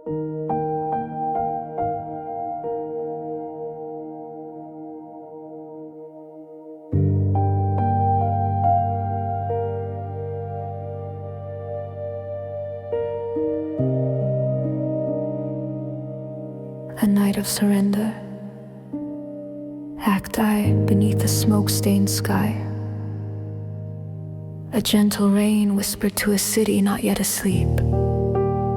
A night of surrender. Act I beneath a smoke-stained sky. A gentle rain whispered to a city not yet asleep.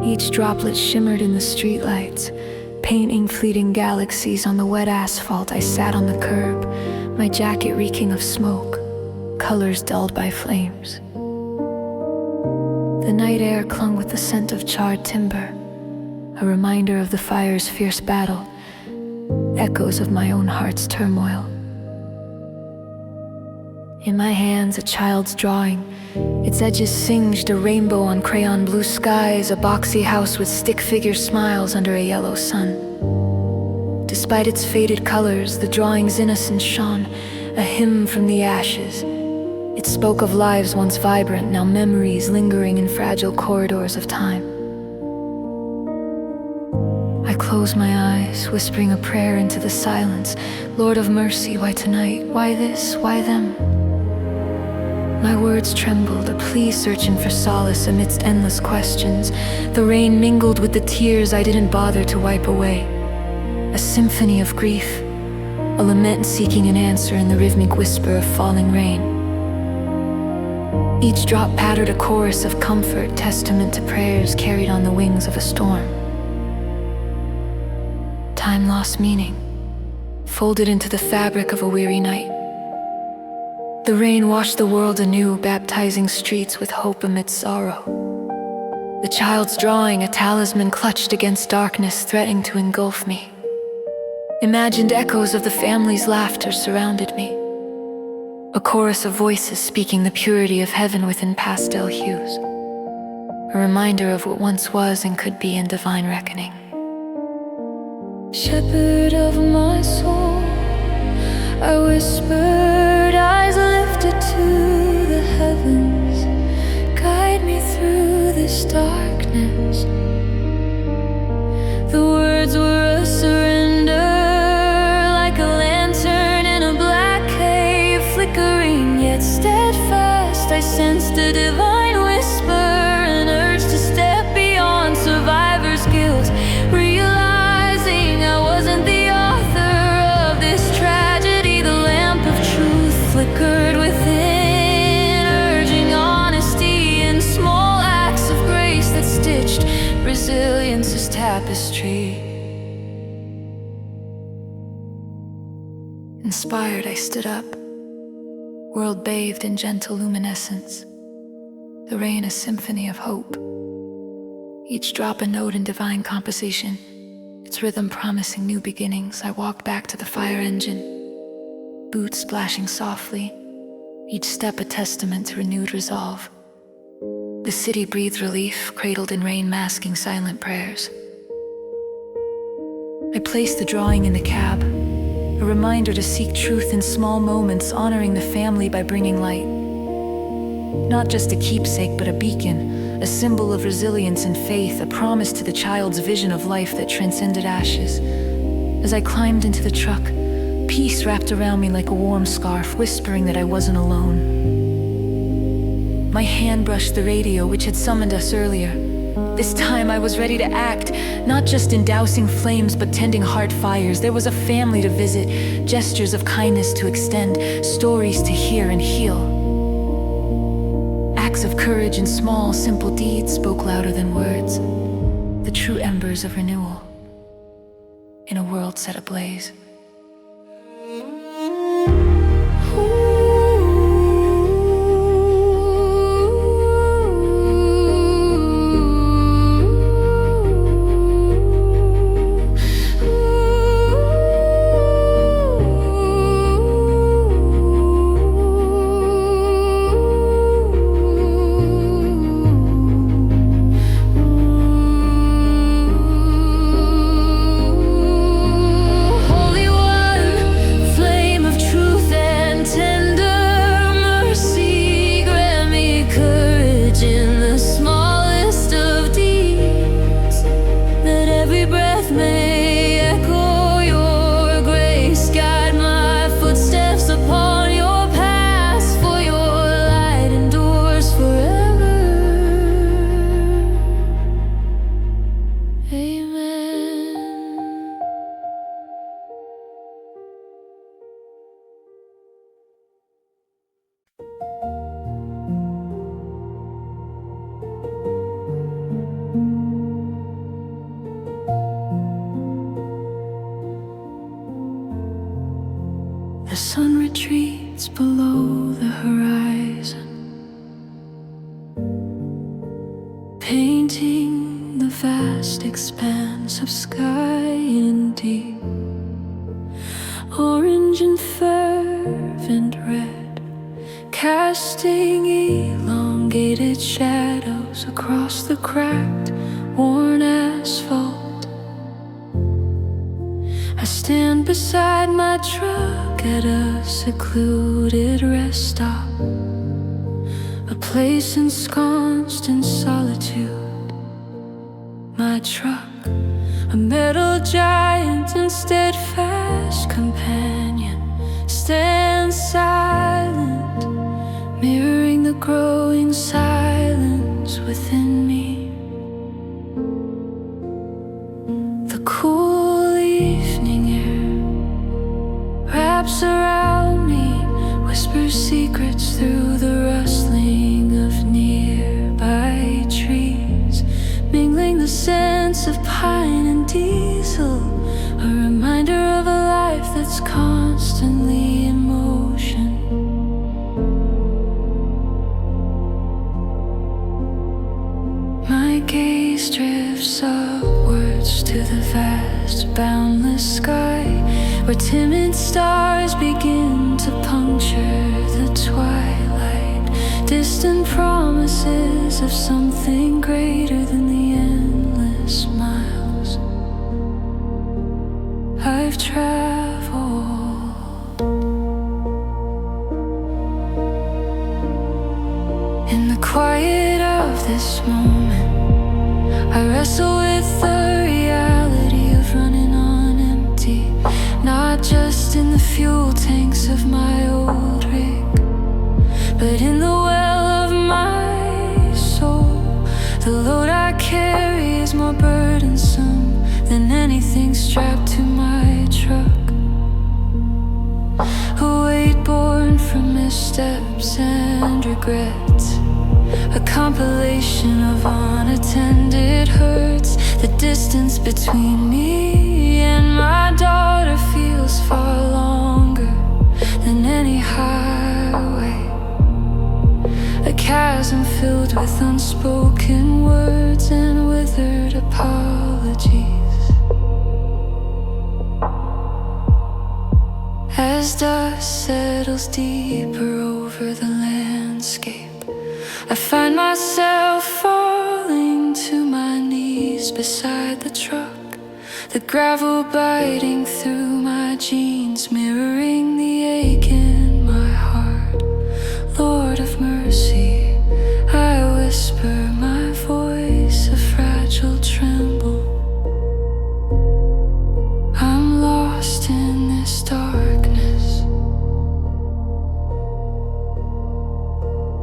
Each droplet shimmered in the streetlights, painting fleeting galaxies on the wet asphalt. I sat on the curb, my jacket reeking of smoke, colors dulled by flames. The night air clung with the scent of charred timber, a reminder of the fire's fierce battle, echoes of my own heart's turmoil. In my hands, a child's drawing, its edges singed a rainbow on crayon blue skies, a boxy house with stick figure smiles under a yellow sun. Despite its faded colors, the drawing's innocence shone, a hymn from the ashes. It spoke of lives once vibrant, now memories lingering in fragile corridors of time. I close my eyes, whispering a prayer into the silence. Lord of mercy, why tonight? Why this? Why them? My words trembled, a plea searching for solace amidst endless questions. The rain mingled with the tears I didn't bother to wipe away. A symphony of grief, a lament seeking an answer in the rhythmic whisper of falling rain. Each drop pattered a chorus of comfort, testament to prayers carried on the wings of a storm. Time lost meaning, folded into the fabric of a weary night. The rain washed the world anew, baptizing streets with hope amid sorrow. The child's drawing, a talisman clutched against darkness, threatening to engulf me. Imagined echoes of the family's laughter surrounded me. A chorus of voices speaking the purity of heaven within pastel hues. A reminder of what once was and could be in divine reckoning. Shepherd of my soul, I whispered, eyes lifted to the heavens. Guide me through this darkness. The words were a surrender, like a lantern in a black cave, flickering yet steadfast. I sensed a divine whisper, an urge to step beyond survivor's guilt, realizing I wasn't the author of this tragedy. The lamp of truth flickered within, urging honesty and small acts of grace that stitched resilience as tapestry. Inspired, I stood up, world bathed in gentle luminescence, the rain a symphony of hope, each drop a note in divine composition, its rhythm promising new beginnings. I walked back to the fire engine, boots splashing softly, each step a testament to renewed resolve. The city breathed relief, cradled in rain, masking silent prayers. I placed the drawing in the cab, a reminder to seek truth in small moments, honoring the family by bringing light. Not just a keepsake, but a beacon, a symbol of resilience and faith, a promise to the child's vision of life that transcended ashes. As I climbed into the truck, peace wrapped around me like a warm scarf, whispering that I wasn't alone. My hand brushed the radio, which had summoned us earlier. This time I was ready to act, not just in dousing flames, but tending heart fires. There was a family to visit, gestures of kindness to extend, stories to hear and heal. Acts of courage and small, simple deeds spoke louder than words, the true embers of renewal in a world set ablaze. Holy painting the vast expanse of sky in deep orange and fervent red, casting elongated shadows across the cracked, worn asphalt. I stand beside my truck at a secluded rest stop, a place ensconced in solitude. My truck, a metal giant and steadfast companion, stands silent, mirroring the growing silence within me. The cool evening air wraps around me, whispers secrets through the rustling of nearby trees, mingling the scents of pine and diesel, a reminder of a life that's constantly in motion. My gaze drifts upwards to the vast, boundless sky, where timid stars begin to puncture the twilight, distant promises of something greater than the endless miles I've traveled. In the quiet of this moment, I wrestle with the reality of running on empty, not just in the fuel tanks of my old rig, but in the well of my soul. The load I carry is more burdensome than anything strapped to my truck, a weight born from missteps and regrets, a compilation of unattended hurts. The distance between me and my daughter feels far longer than any highway, a chasm filled with unspoken words and withered apologies. As dust settles deeper over the landscape, I find myself falling to my knees beside the truck, the gravel biting through my jeans, mirroring the ache in my heart. Lord of mercy, I whisper, my voice a fragile tremble. I'm lost in this darkness.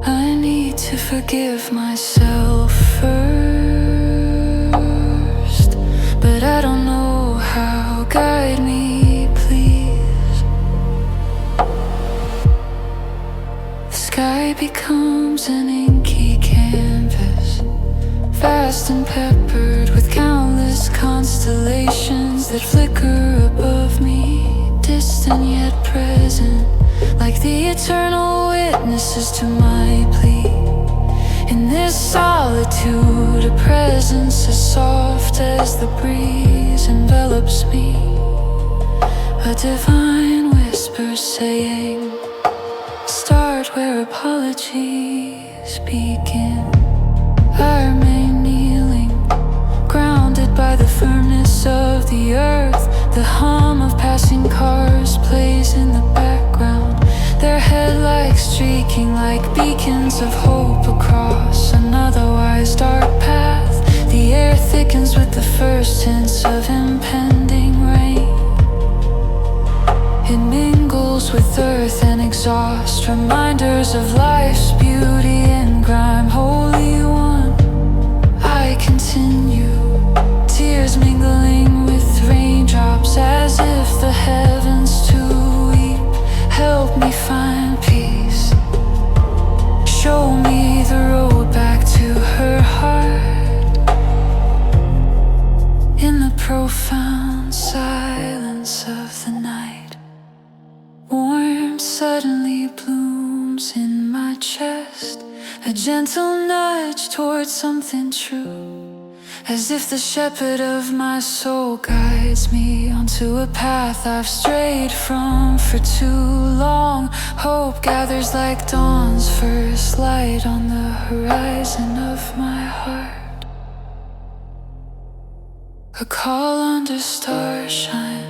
I need to forgive myself first, but I don't know how. Guide me, please. The sky becomes an inky canvas, vast and peppered with countless constellations that flicker above me, distant yet present, like the eternal witnesses to my plea. In this solitude, a presence as soft as the breeze envelops me, a divine whisper saying, start where apologies begin. I remain kneeling, grounded by the firmness of the earth. The hum of passing cars plays in the background, their headlights streaking like beacons of hope across an otherwise dark path. The air thickens with the first hints of impending rain. It mingles with earth and exhaust, reminders of life's beauty and grime. Holy One, I continue, tears mingling with raindrops as if the heavens to weep. Help me find peace, show me the road back to her heart. In the profound silence of the night, warmth suddenly blooms in my gentle nudge towards something true, as if the shepherd of my soul guides me onto a path I've strayed from for too long. Hope gathers like dawn's first light on the horizon of my heart. A call under starshine.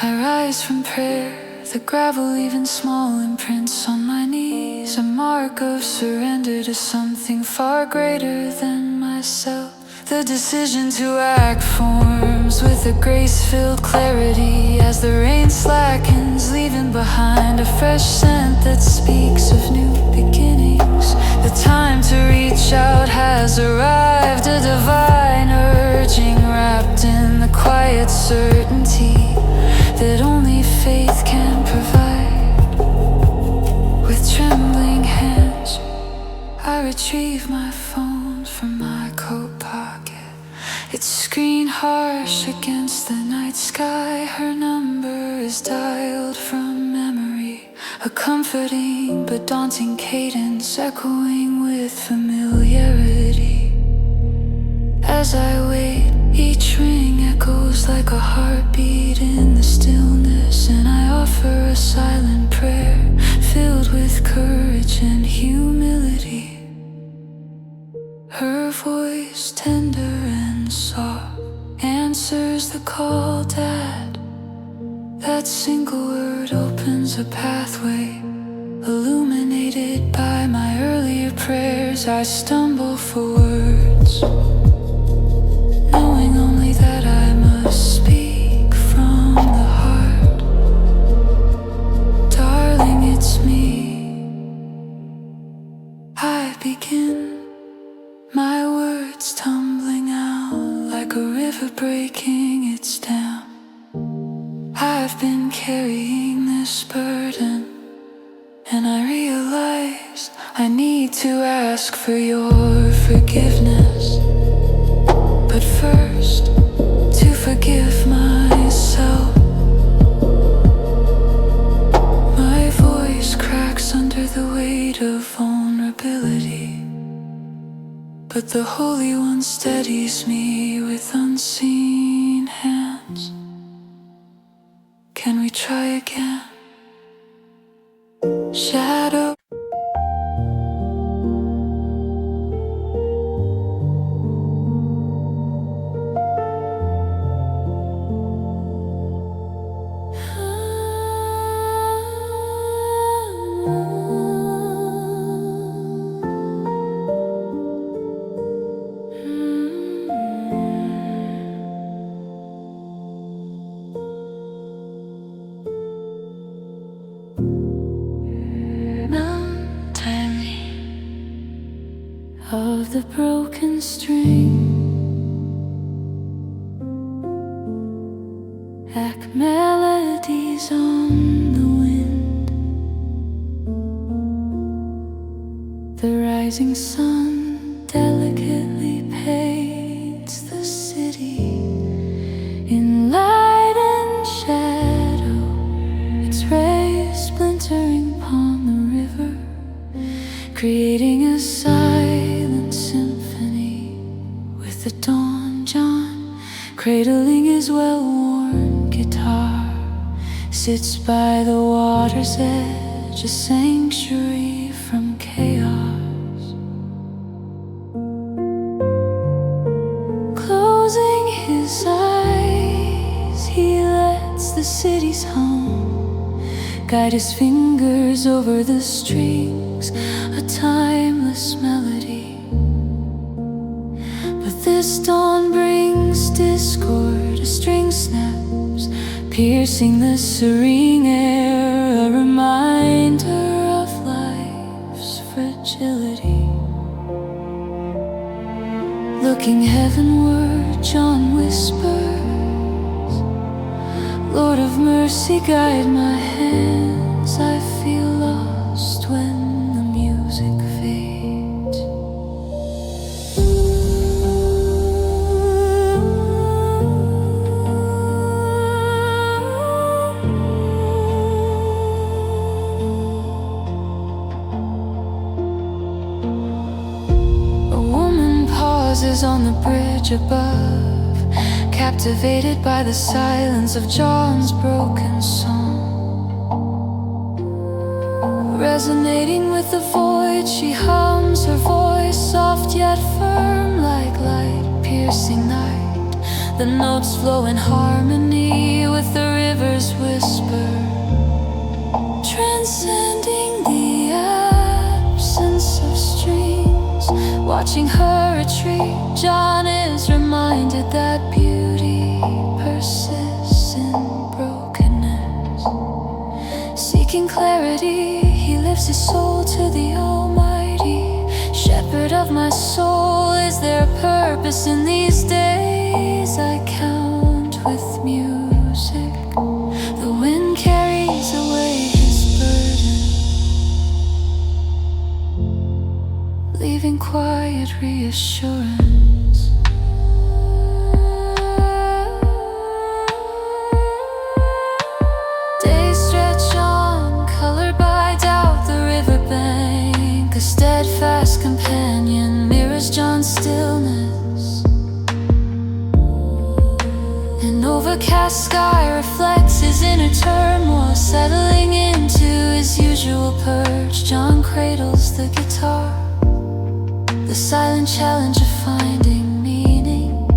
I rise from prayer, the gravel leaving small imprints on my knees, a mark of surrender to something far greater than myself. The decision to act forms with a grace-filled clarity as the rain slackens, leaving behind a fresh scent that speaks of new beginnings. The time to reach out has arrived, a divine urging wrapped in the quiet certainty that only faith can provide. With trembling hands, I retrieve my phone from my coat pocket. Its screen harsh against the night sky. Her number is dialed from memory, a comforting but daunting cadence echoing with familiarity. As I wait, each ring echoes like a heartbeat in the stillness, and I offer a silent prayer filled with courage and humility. Her voice, tender and soft, answers the call, Dad. That single word opens a pathway, illuminated by my earlier prayers. I stumble for words, knowing only that I must speak from the heart. Darling, it's me. I begin, my words tumbling out like a river breaking its dam. I've been carrying this burden, and I realize I need to ask for your forgiveness. But first, to forgive myself. My voice cracks under the weight of vulnerability, but the Holy One steadies me with unseen hands. Can we try again? Shadow. Of the broken string, like melodies on the wind. The rising sun delicately paints the city in light and shadow, its rays splintering upon the river, creating a silent symphony with the dawn. John, cradling his well-worn guitar, sits by the water's edge, a sanctuary from chaos. Closing his eyes, he lets the city's hum guide his fingers over the strings, a timeless melody. But this dawn brings discord, a string snaps, piercing the serene air, a reminder of life's fragility. Looking heavenward, John whispers, Lord of mercy, guide my hands. I feel lost when the music fades. pauses on the bridge above, captivated by the silence of John's broken song. Resonating with the void, she hums her voice, soft yet firm, like light piercing night. The notes flow in harmony with the river's whisper, transcending the absence of streams. Watching her retreat, John is reminded that beauty persists in brokenness. Seeking clarity, he lifts his soul to the Almighty. Shepherd of my soul, is there a purpose in these days? I count with music. The wind carries away his burden, leaving quiet reassurance. Days stretch on, colored by doubt, the riverbank, a steadfast companion, mirrors John's stillness. An overcast sky reflects his inner turmoil, settling into his usual perch. John cradles the guitar, the silent challenge of finding meaning.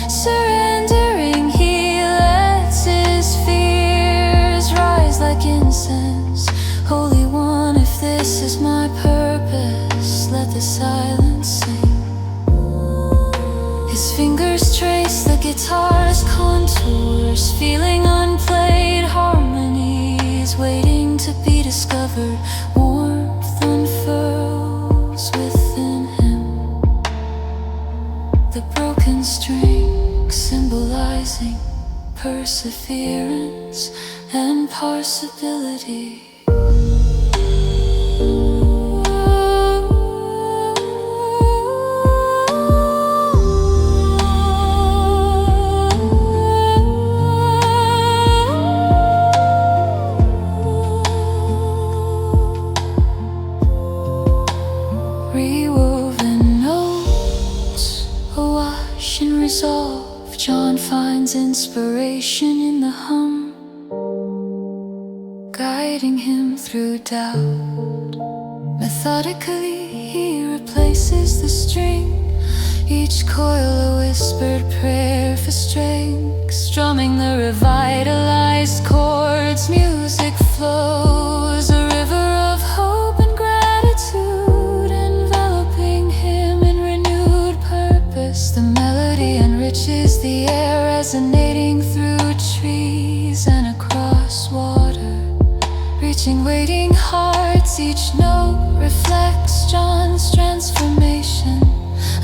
Surrendering, he lets his fears rise like incense. Holy One, if this is my purpose, let the silence sing. His fingers trace the guitar's contours, feeling unplayed harmonies, waiting to be discovered. Warmth unfurls within him, the broken string symbolizing perseverance and possibility. Rewoven notes, awash in resolve, John finds inspiration in the hum, guiding him through doubt. Methodically he replaces the string, each coil a whispered prayer for strength. Strumming the revitalized chords, music flows, a river of hope and gratitude, enveloping him in renewed purpose. The melody enriches the air, resonating through trees and across water, reaching waiting hearts. Each note reflects John's transformation,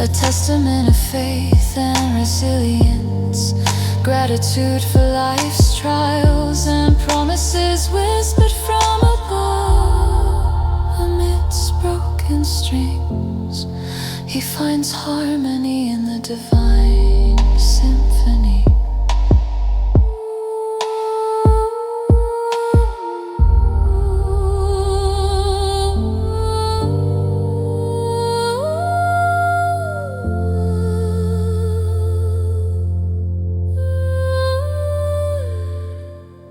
a testament of faith and resilience. Gratitude for life's trials and promises whispered from above. Amidst broken strings, he finds harmony in the divine symphony.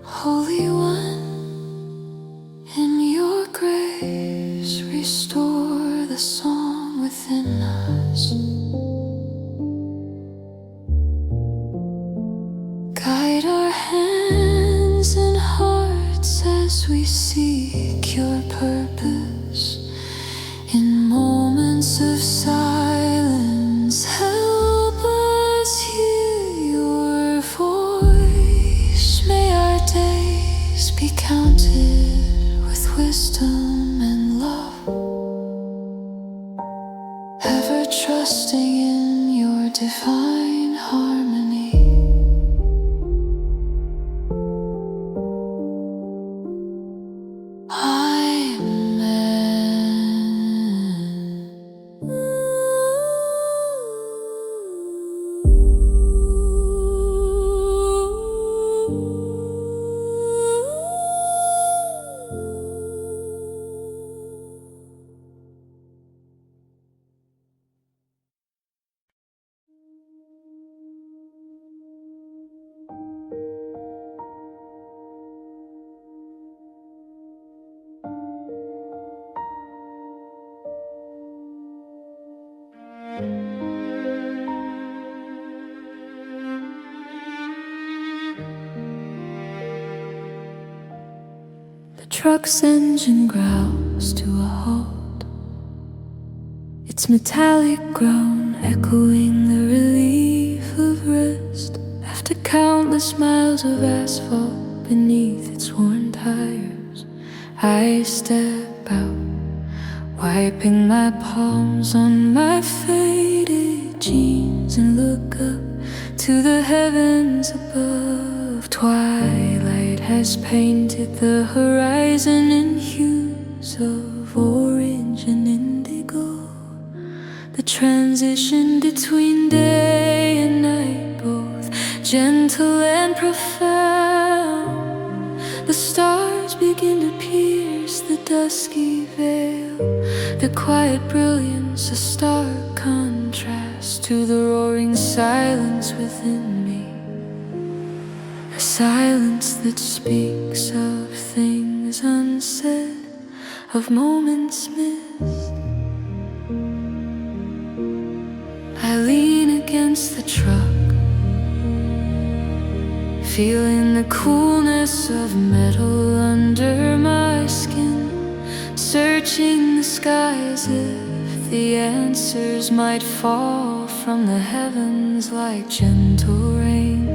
Holy One, in your grace, restore the song within us. Guide our hands and hearts as we seek your purpose. In moments of silence, help us hear your voice. May our days be counted with wisdom and love, ever trusting in your divine harmony. The truck's engine growls to a halt, its metallic groan echoing the relief of rest after countless miles of asphalt beneath its worn tires. I step out, wiping my palms on my faded jeans, and look up to the heavens above. Twilight has painted the horizon in hues of orange and indigo, the transition between day and night, both gentle and profound. The stars begin to pierce the dusky veil, their quiet brilliance a stark contrast to the roaring silence within me, a silence that speaks of things unsaid, of moments missed. I lean against the truck, feeling the coolness of metal under my skin, searching the skies if the answers might fall from the heavens like gentle rain.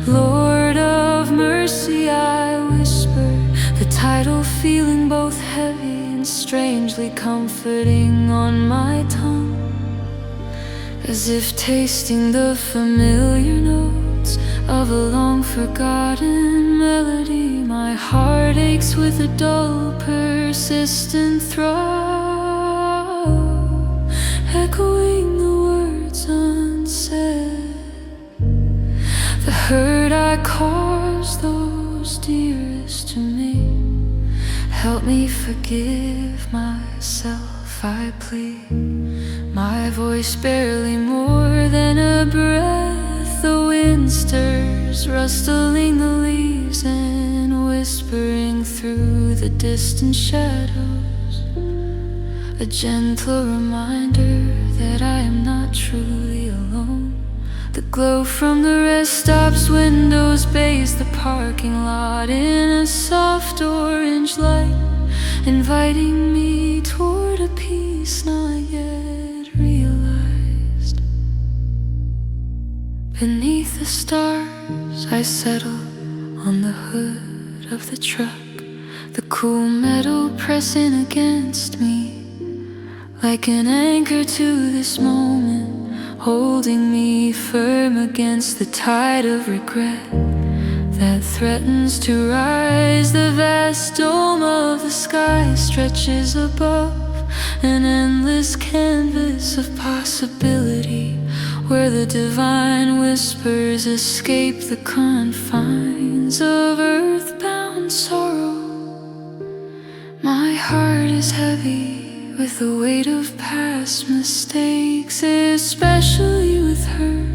Lord of mercy, I whisper, the title feeling both heavy and strangely comforting on my tongue, as if tasting the familiar notes of a long-forgotten melody. My heart aches with a dull, persistent throb, echoing the words unsaid. The hurt I caused those dearest to me, help me forgive myself, I plead. My voice barely more than a breath, the wind stirs, rustling the leaves and whispering through the distant shadows, a gentle reminder that I am not truly alone. The glow from the rest stops windows bathes the parking lot in a soft orange light, inviting me toward a peace not yet realized. Beneath the stars I settle on the hood of the truck, the cool metal pressing against me like an anchor to this moment, holding me firm against the tide of regret that threatens to rise. The vast dome of the sky stretches above, an endless canvas of possibility, where the divine whispers escape the confines of earthbound sorrow. My heart is heavy with the weight of past mistakes, especially with her,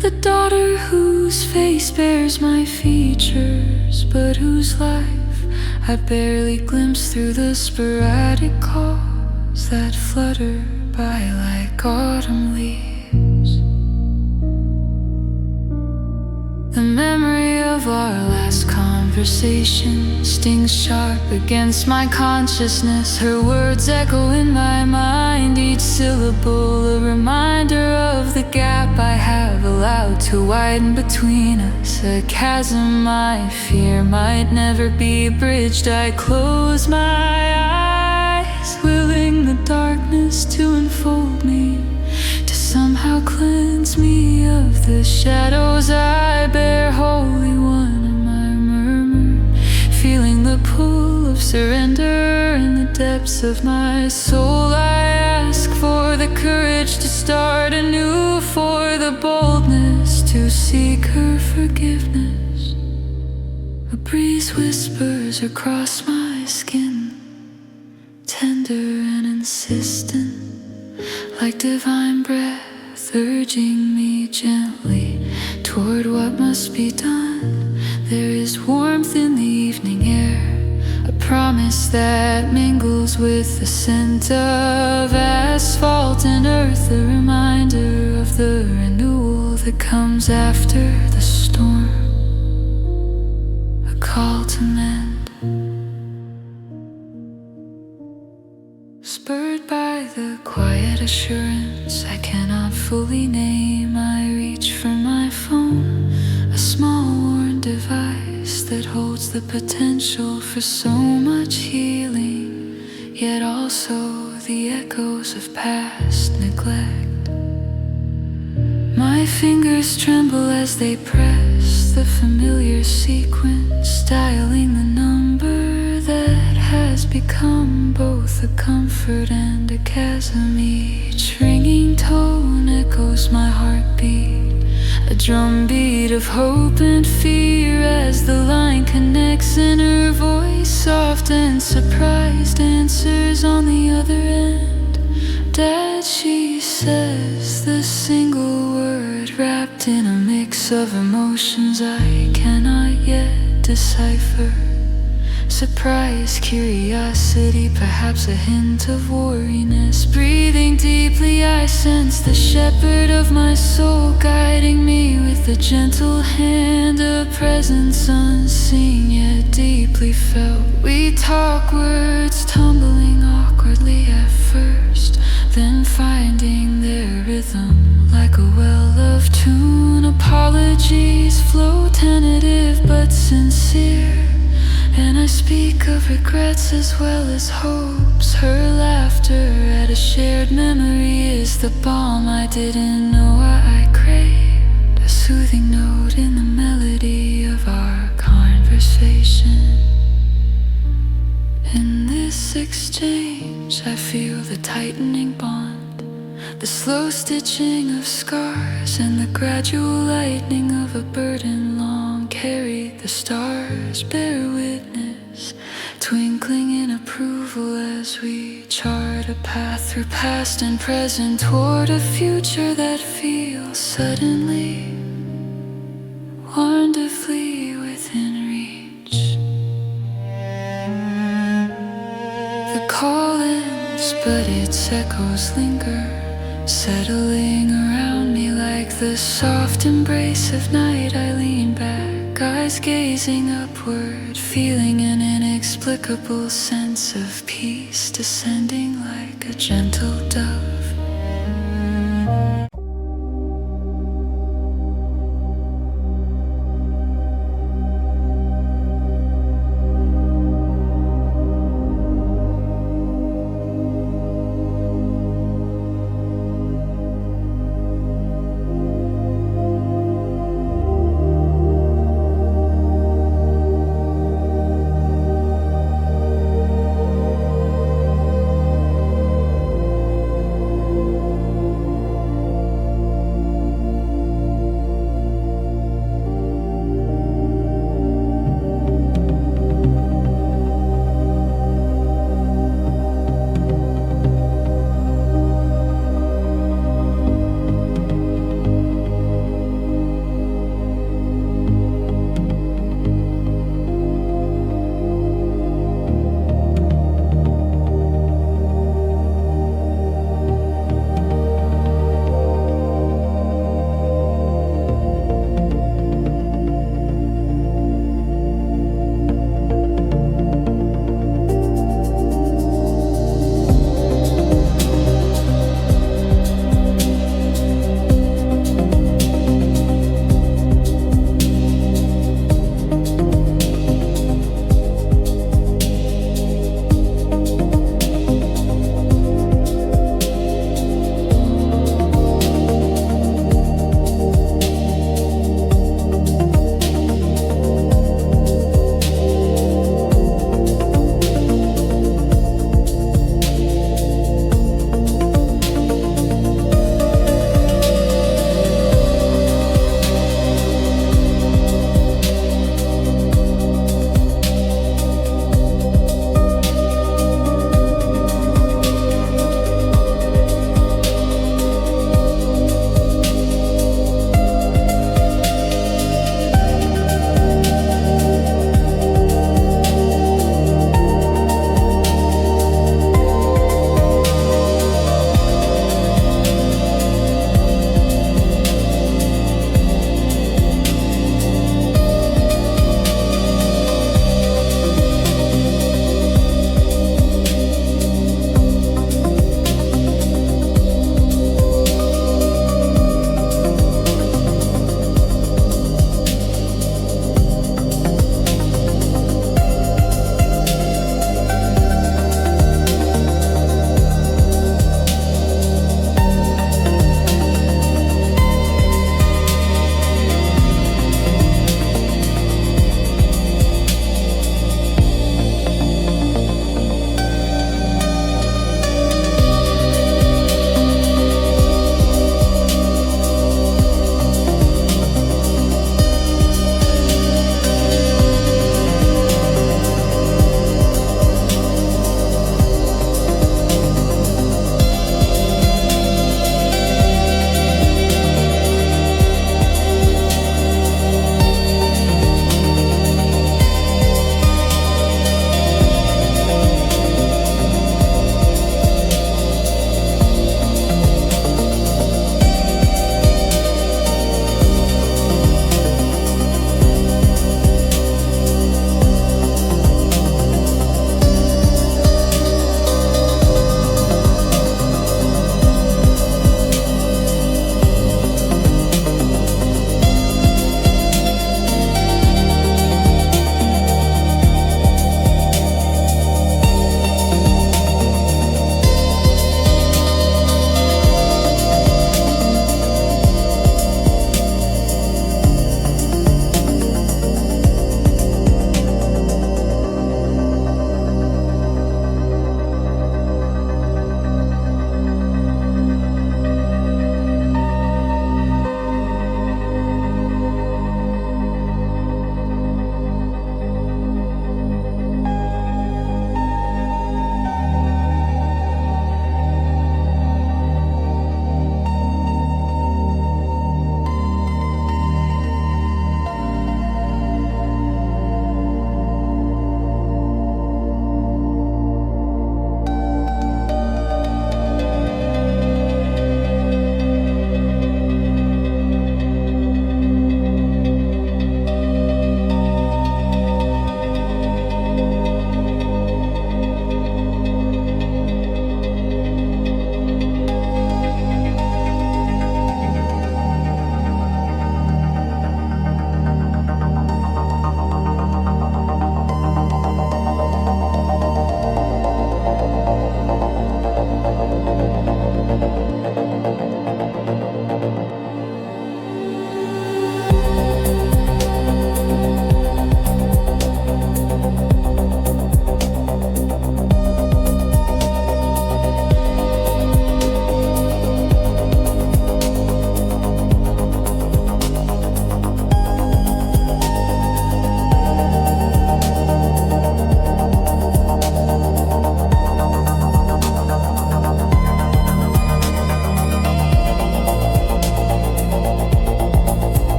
the daughter whose face bears my features, but whose life I barely glimpse through the sporadic calls that flutter by like autumn leaves. The memory of our last conversation stings sharp against my consciousness. Her words echo in my mind, each syllable a reminder of the gap I have allowed to widen between us, a chasm I fear might never be bridged. I close my eyes, willing the darkness to enfold me, to somehow cleanse me of the shadows I bear. Holy One, am I murmured, feeling the pull of surrender in the depths of my soul. I ask for the courage to start anew, for the boldness to seek her forgiveness. A breeze whispers across my skin, tender and insistent, like divine breath urging me gently toward what must be done. There is warmth in the evening air, a promise that mingles with the scent of asphalt and earth, a reminder of the renewal that comes after the storm, a call to mend. Spurred by the quiet assurance I cannot fully name, I reach for my phone, a small worn device that holds the potential for so much healing, yet also the echoes of past neglect. My fingers tremble as they press the familiar sequence, dialing the number that has become both a comfort and a chasm. Each ringing tone echoes my heartbeat, a drumbeat of hope and fear as the line connects and her voice, soft and surprised, answers on the other end. Dad, she says the single word wrapped in a mix of emotions I cannot yet decipher. Surprise, curiosity, perhaps a hint of wariness. Breathing deeply, I sense the shepherd of my soul guiding me with a gentle hand, a presence unseen yet deeply felt. We talk, words tumbling awkwardly at first, then finding their rhythm like a well-loved tune. Apologies flow tentative but sincere, and I speak of regrets as well as hopes. Her laughter at a shared memory is the balm I didn't know I craved, a soothing note in the melody of our conversation. In this exchange I feel the tightening bond, the slow stitching of scars, and the gradual lightening of a burden long carried. The stars bear witness, twinkling in approval as we chart a path through past and present toward a future that feels suddenly, wonderfully within reach. The call ends, but its echoes linger, settling around me like the soft embrace of night. I lean back, eyes gazing upward, feeling an inexplicable sense of peace descending like a gentle dove.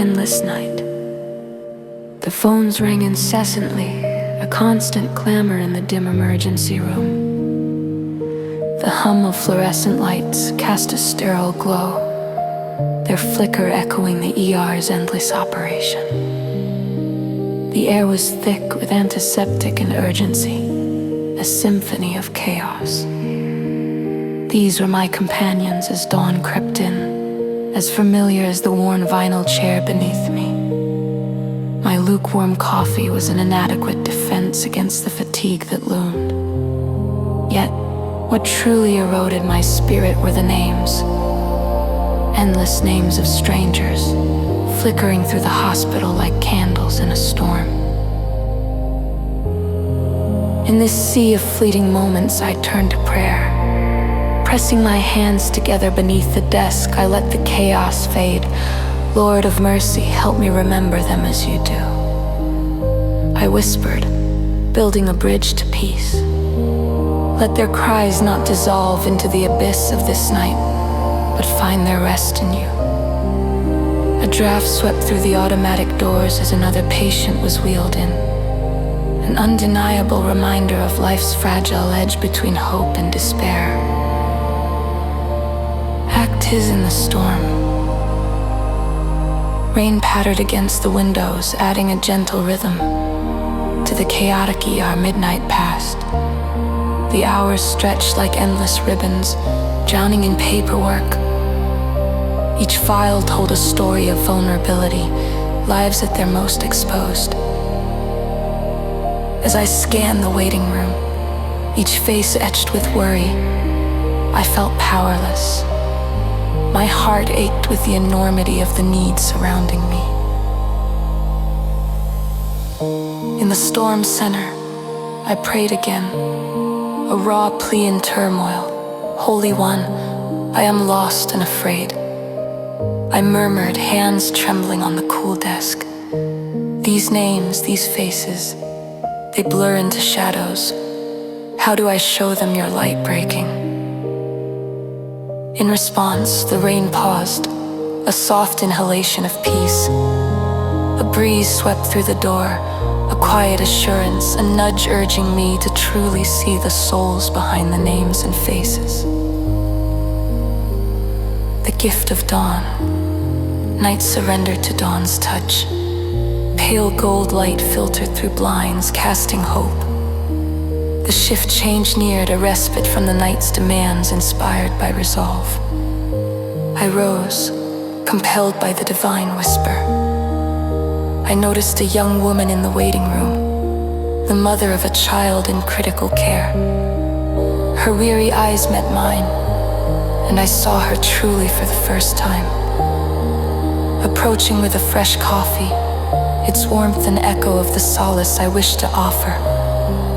endless night. The phones rang incessantly, a constant clamor in the dim emergency room. The hum of fluorescent lights cast a sterile glow, their flicker echoing the ER's endless operation. The air was thick with antiseptic and urgency, a symphony of chaos. These were my companions as dawn crept in, as familiar as the worn vinyl chair beneath me. My lukewarm coffee was an inadequate defense against the fatigue that loomed. Yet, what truly eroded my spirit were the names. Endless names of strangers, flickering through the hospital like candles in a storm. In this sea of fleeting moments, I turned to prayer. Pressing my hands together beneath the desk, I let the chaos fade. Lord of mercy, help me remember them as you do. I whispered, building a bridge to peace. Let their cries not dissolve into the abyss of this night, but find their rest in you. A draft swept through the automatic doors as another patient was wheeled in. An undeniable reminder of life's fragile edge between hope and despair. Act his in the storm. Rain pattered against the windows, adding a gentle rhythm to the chaotic ER midnight past. The hours stretched like endless ribbons, drowning in paperwork. Each file told a story of vulnerability, lives at their most exposed. As I scanned the waiting room, each face etched with worry, I felt powerless. My heart ached with the enormity of the needs surrounding me. In the storm center, I prayed again, a raw plea in turmoil. Holy One, I am lost and afraid. I murmured, hands trembling on the cool desk. These names, these faces, they blur into shadows. How do I show them your light breaking? In response, the rain paused, a soft inhalation of peace. A breeze swept through the door, a quiet assurance, a nudge urging me to truly see the souls behind the names and faces. The gift of dawn. Night surrendered to dawn's touch. Pale gold light filtered through blinds, casting hope. The shift change neared, a respite from the night's demands, inspired by resolve. I rose, compelled by the divine whisper. I noticed a young woman in the waiting room, the mother of a child in critical care. Her weary eyes met mine, and I saw her truly for the first time. Approaching with a fresh coffee, its warmth an echo of the solace I wished to offer,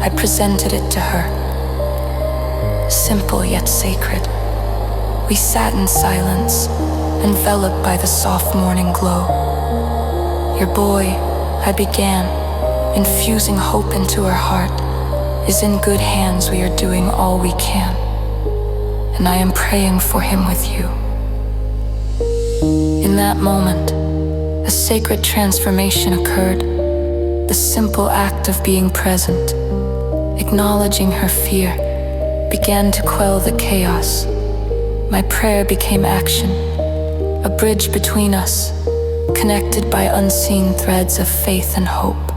I presented it to her. Simple yet sacred. We sat in silence, enveloped by the soft morning glow. Your boy, I began, infusing hope into her heart, is in good hands. We are doing all we can, and I am praying for him with you. In that moment, a sacred transformation occurred. The simple act of being present, acknowledging her fear, began to quell the chaos. My prayer became action, a bridge between us, connected by unseen threads of faith and hope.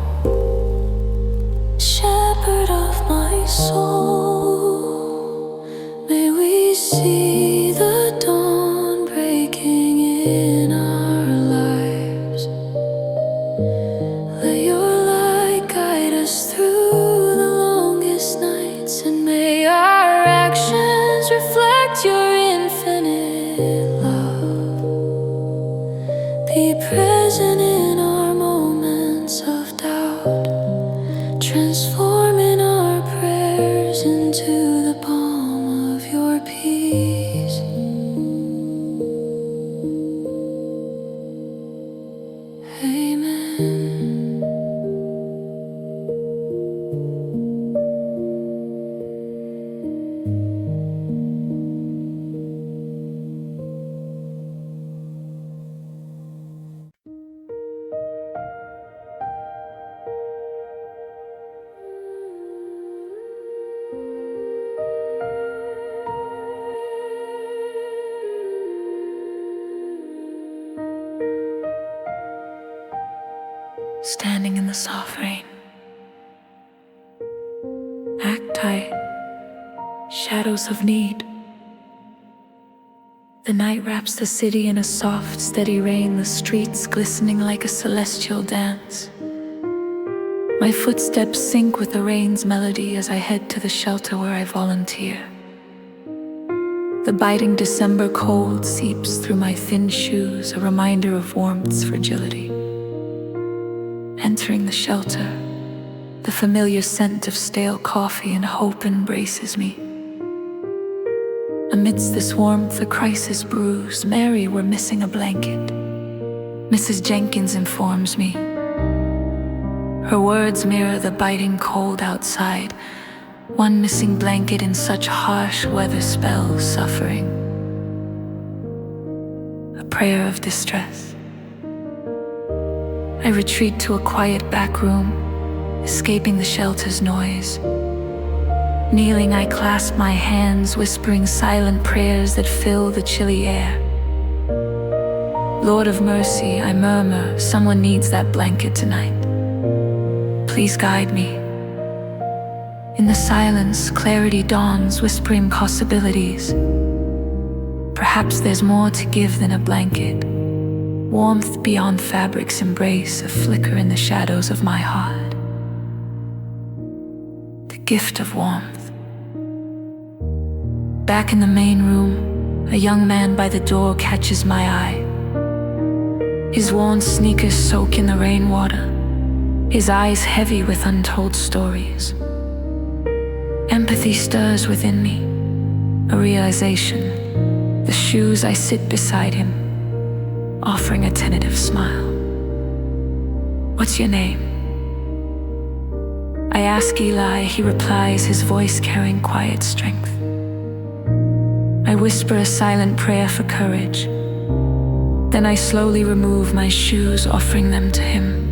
Shepherd of my soul, may we see the dawn breaking in our lives. Let your light guide us through the longest nights, and may our actions reflect your infinite love. Be present in our moments of doubt, transforming our prayers into the balm of your peace. Amen. standing in the soft rain. Act tight, shadows of need. The night wraps the city in a soft, steady rain, the streets glistening like a celestial dance. My footsteps sync with the rain's melody as I head to the shelter where I volunteer. The biting December cold seeps through my thin shoes, a reminder of warmth's fragility. Entering the shelter, the familiar scent of stale coffee and hope embraces me. Amidst this warmth, a crisis brews. Mary, we're missing a blanket. Mrs. Jenkins informs me. Her words mirror the biting cold outside. One missing blanket in such harsh weather spells suffering. A prayer of distress. I retreat to a quiet back room, escaping the shelter's noise. Kneeling, I clasp my hands, whispering silent prayers that fill the chilly air. Lord of mercy, I murmur, someone needs that blanket tonight. Please guide me. In the silence, clarity dawns, whispering possibilities. Perhaps there's more to give than a blanket. Warmth beyond fabric's embrace, a flicker in the shadows of my heart. The gift of warmth. Back in the main room, a young man by the door catches my eye. His worn sneakers soak in the rainwater, his eyes heavy with untold stories. Empathy stirs within me, a realization. The shoes, I sit beside him, offering a tentative smile. What's your name? I ask Eli, he replies, his voice carrying quiet strength. I whisper a silent prayer for courage. Then I slowly remove my shoes, offering them to him.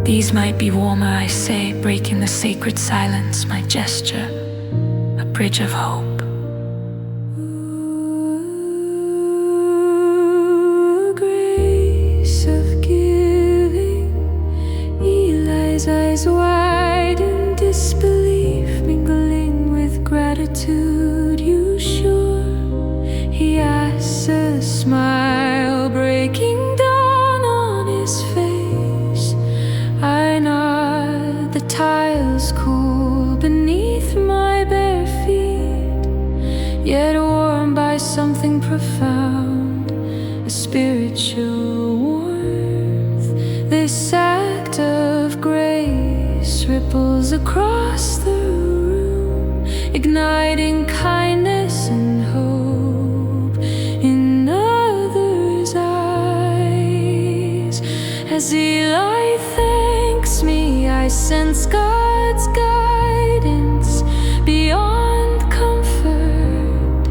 These might be warmer, I say, breaking the sacred silence, my gesture, a bridge of hope. Grace of giving, Eli's eyes wide in disbelief, mingling with gratitude. You sure? He asks, a smile breaking dawn on his face. I nod, the tiles cool beneath my bare feet, yet warmed by something profound, a spiritual warmth. This act of grace ripples across the room, igniting kindness and hope in others' eyes. As Eli thanks me, I sense God's guidance beyond comfort,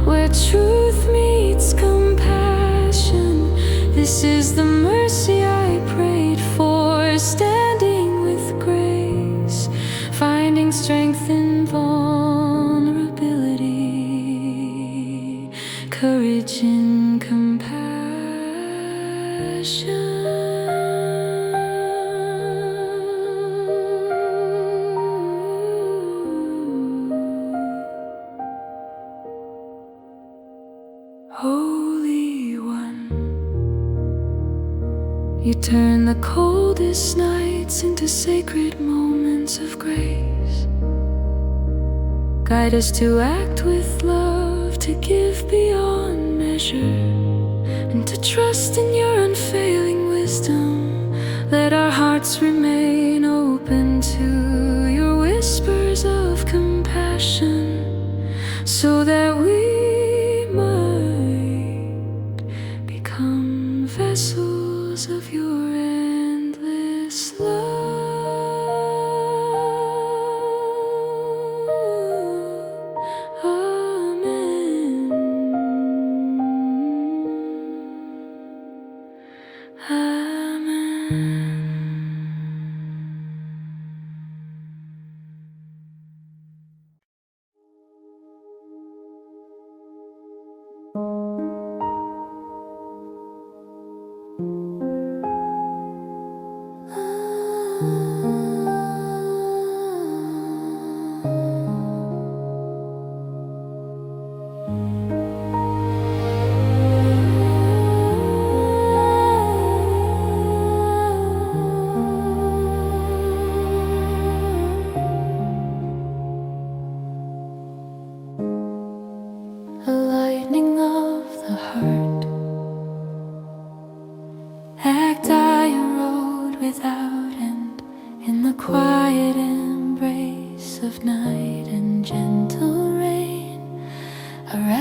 where truth meets compassion. This is the mercy I prayed for, standing with grace, finding strength in vulnerability, courage in compassion. Holy One, you turn the coldest nights into sacred moments of grace. Guide us to act with love, to give beyond measure, and to trust in your unfailing wisdom. Let our hearts remain open to your whispers of compassion, so that we might become vessels of your endless love. Amen. Amen.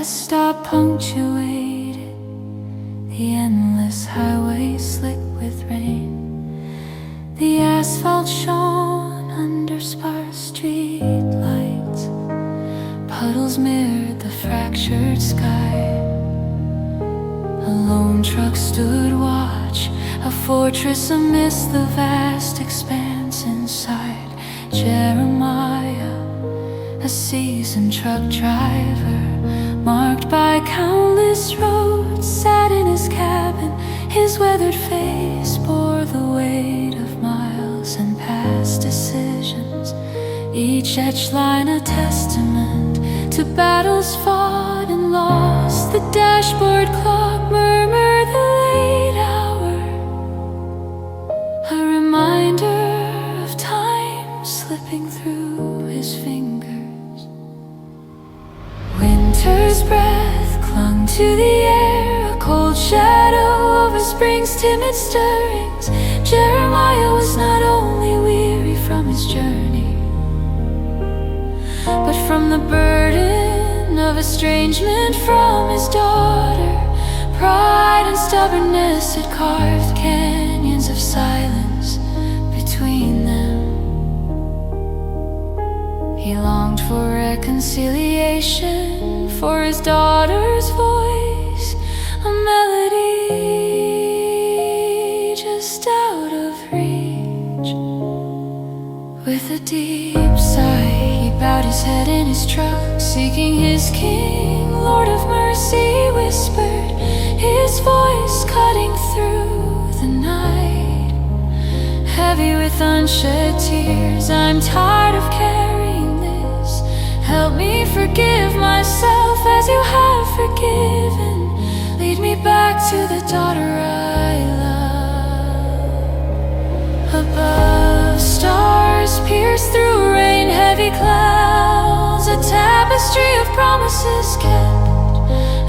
rest stop punctuated the endless highway slick with rain. The asphalt shone under sparse street lights. Puddles mirrored the fractured sky. A lone truck stood watch, a fortress amidst the vast expanse inside. Jeremiah, a seasoned truck driver, marked by countless roads, sat in his cabin. His weathered face bore the weight of miles and past decisions, each etched line a testament to battles fought and lost. The dashboard clock murmured the late hour, a reminder of time slipping through his fingers. Winter's breath clung to the air, a cold shadow over spring's timid stirrings. Jeremiah was not only weary from his journey, but from the burden of estrangement from his daughter. Pride and stubbornness had carved canyons of silence between them. He longed for reconciliation, for his daughter's voice, a melody just out of reach. With a deep sigh, he bowed his head in his truck, seeking his king. Lord of mercy whispered, his voice cutting through the night, heavy with unshed tears. I'm tired of carrying this. Help me forgive myself as you have forgiven. Lead me back to the daughter I love. Above, stars pierce through rain, heavy clouds, a tapestry of promises kept,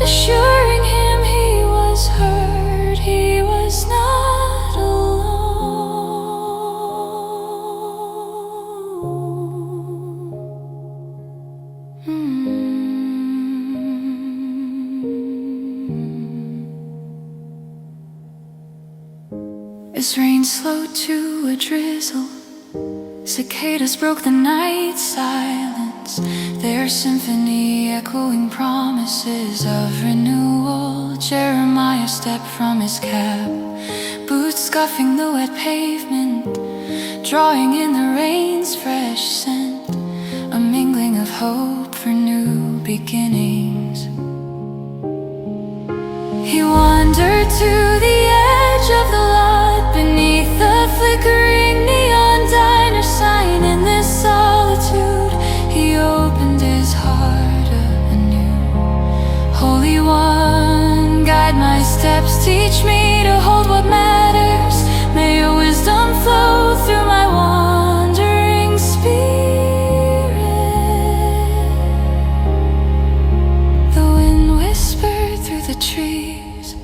assuring him he was heard, he was not alone. As rain slowed to a drizzle, cicadas broke the night silence, their symphony echoing promises of renewal. Jeremiah stepped from his cab, boots scuffing the wet pavement, drawing in the rain's fresh scent, a mingling of hope for new beginnings. He wandered to the edge of the lot, beneath the flickering neon diner sign. In this solitude, he opened his heart anew. Holy One, guide my steps, teach me to hold what matters. May your wisdom flow through my wandering spirit. The wind whispered through the trees,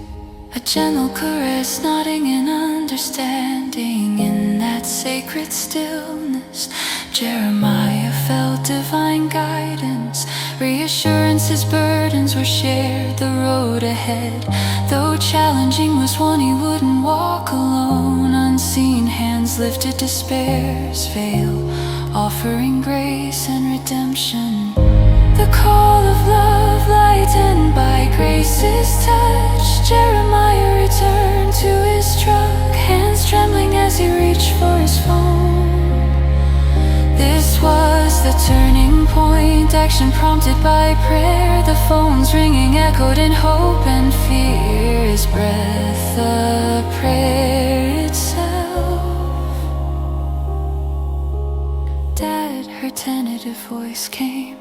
a gentle caress nodding in understanding. In that sacred stillness, Jeremiah felt divine guidance, reassurance. His burdens were shared. The road ahead, though challenging, was one he wouldn't walk alone. Unseen hands lifted despair's veil, offering grace and redemption. The call of love lightened by grace's touch. Jeremiah returned to his truck, hands trembling as he reached for his phone. This was the turning point, action prompted by prayer. The phone's ringing echoed in hope and fear. His breath, the prayer itself. Dad, her tentative voice came,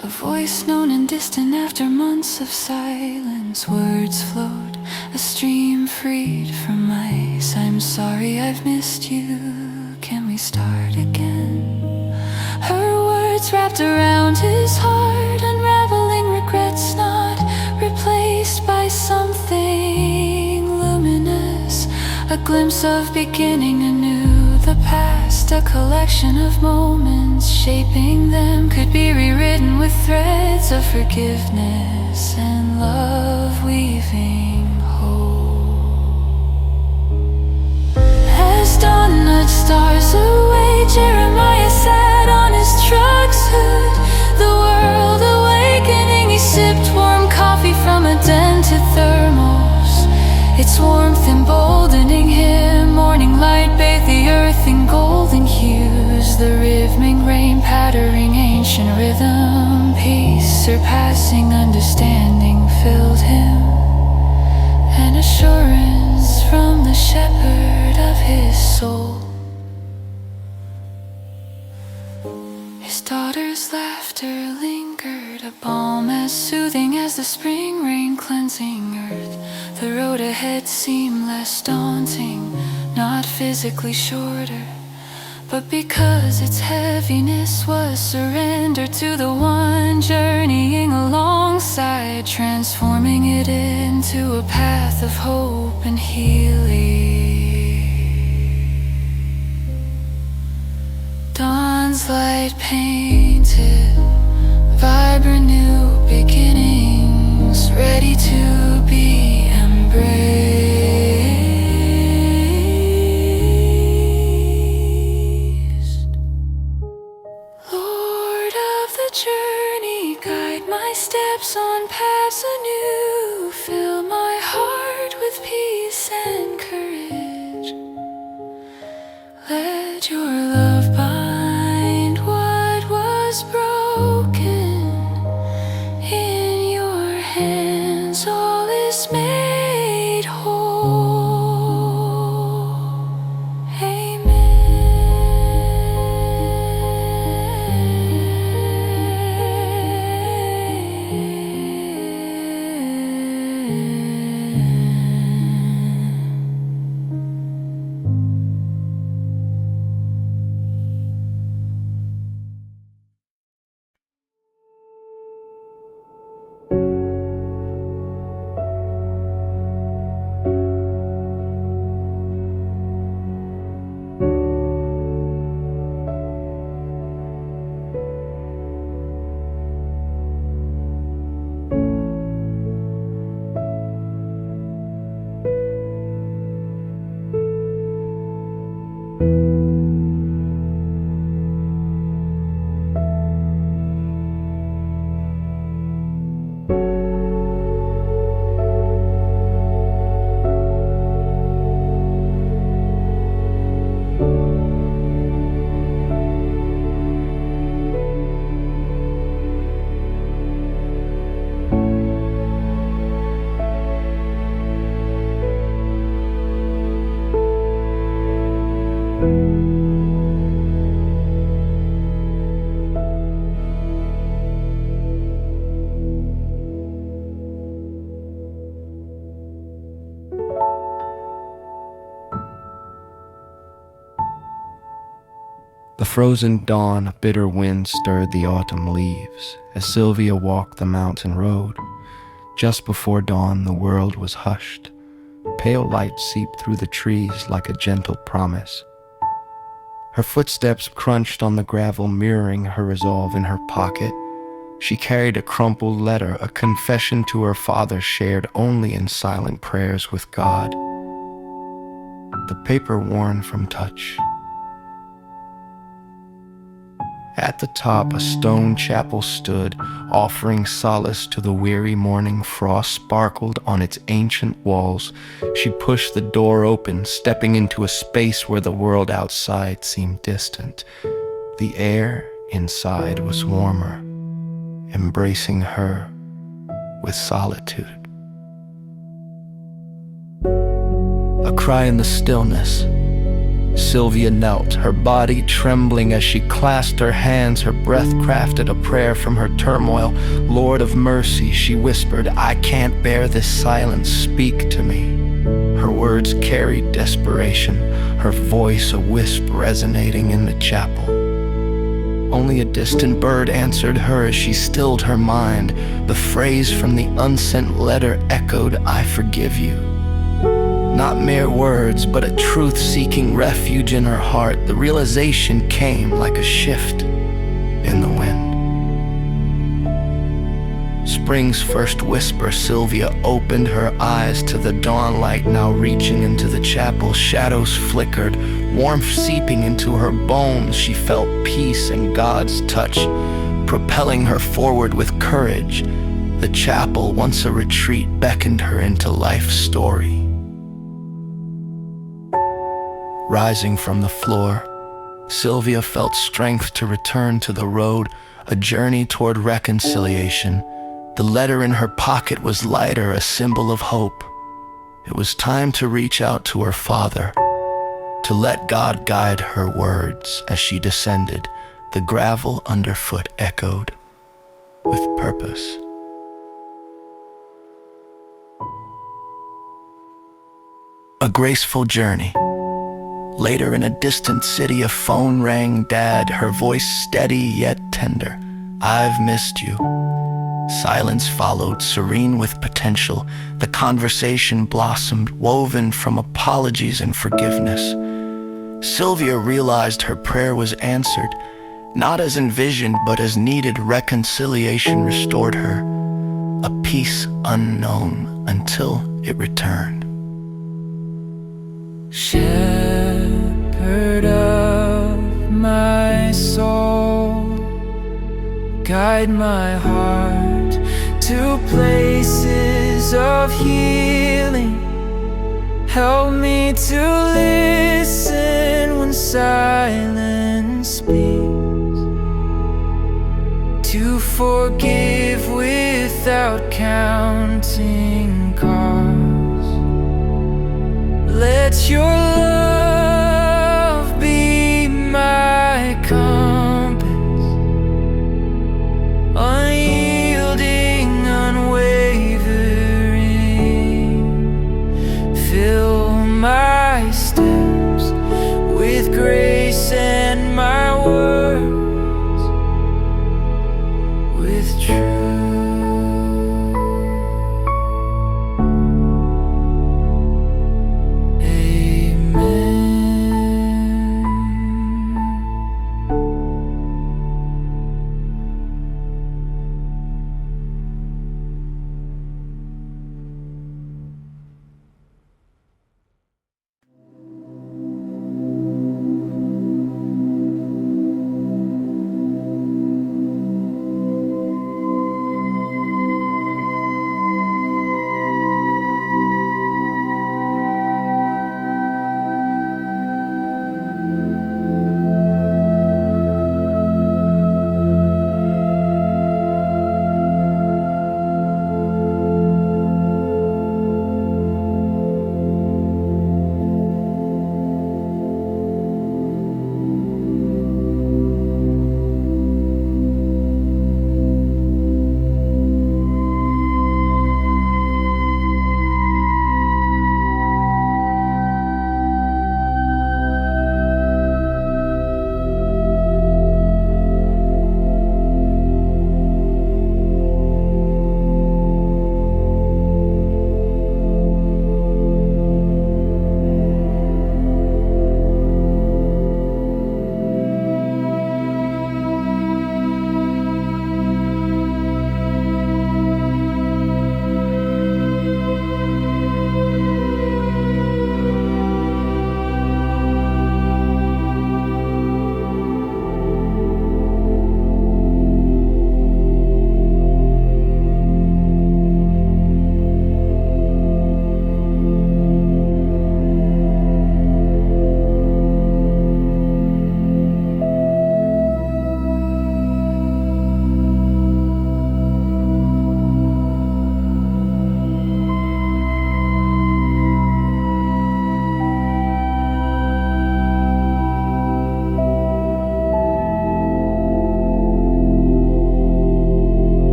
a voice known and distant after months of silence. Words flowed, a stream freed from ice. I'm sorry I've missed you, can we start again? Her words wrapped around his heart, unraveling regrets not replaced by something luminous. A glimpse of beginning anew, the past, a collection of moments. Shaping them could be rewritten with threads threads of forgiveness and love weaving hope. As dawn nudged stars away, Jeremiah sat on his truck's hood, the world awakening. He sipped warm coffee from a dented thermos, its warmth emboldening him. Morning light bathed the earth in golden hues, the rhythmic rain pattering ancient rhythm. Peace surpassing understanding filled him, an assurance from the shepherd of his soul. His daughter's laughter lingered, a balm as soothing as the spring rain cleansing earth. The road ahead seemed less daunting, not physically shorter, but because its heaviness was surrender to the one journeying alongside, transforming it into a path of hope and healing. Dawn's light painted vibrant new beginnings, ready to be embraced. Lord of the journey, guide my steps on paths anew. Fill my heart with peace and courage. Let your love bind what was broken. In your hands all is made whole. The frozen dawn, a bitter wind stirred the autumn leaves as Sylvia walked the mountain road. Just before dawn, the world was hushed. Pale light seeped through the trees like a gentle promise. Her footsteps crunched on the gravel, mirroring her resolve. In her pocket, she carried a crumpled letter, a confession to her father shared only in silent prayers with God. The paper worn from touch. At the top, a stone chapel stood, offering solace to the weary morning. Frost sparkled on its ancient walls. She pushed the door open, stepping into a space where the world outside seemed distant. The air inside was warmer, embracing her with solitude. A cry in the stillness. Sylvia knelt, her body trembling as she clasped her hands. Her breath crafted a prayer from her turmoil. Lord of mercy, she whispered, I can't bear this silence, speak to me. Her words carried desperation, her voice a wisp resonating in the chapel. Only a distant bird answered her as she stilled her mind. The phrase from the unsent letter echoed, I forgive you. Not mere words, but a truth-seeking refuge in her heart. The realization came like a shift in the wind. Spring's first whisper, Sylvia opened her eyes to the dawn light now reaching into the chapel. Shadows flickered, warmth seeping into her bones. She felt peace and God's touch, propelling her forward with courage. The chapel, once a retreat, beckoned her into life's story. Rising from the floor, Sylvia felt strength to return to the road, a journey toward reconciliation. The letter in her pocket was lighter, a symbol of hope. It was time to reach out to her father, to let God guide her words. As she descended, the gravel underfoot echoed with purpose. A graceful journey. Later, in a distant city, a phone rang. Dad, her voice steady yet tender. "I've missed you." Silence followed, serene with potential. The conversation blossomed, woven from apologies and forgiveness. Sylvia realized her prayer was answered, not as envisioned, but as needed. Reconciliation restored her, a peace unknown until it returned. Shepherd of my soul, guide my heart to places of healing. Help me to listen when silence speaks, to forgive without counting cost. Let your love be my compass, unyielding, unwavering. Fill my steps with grace and my words with truth.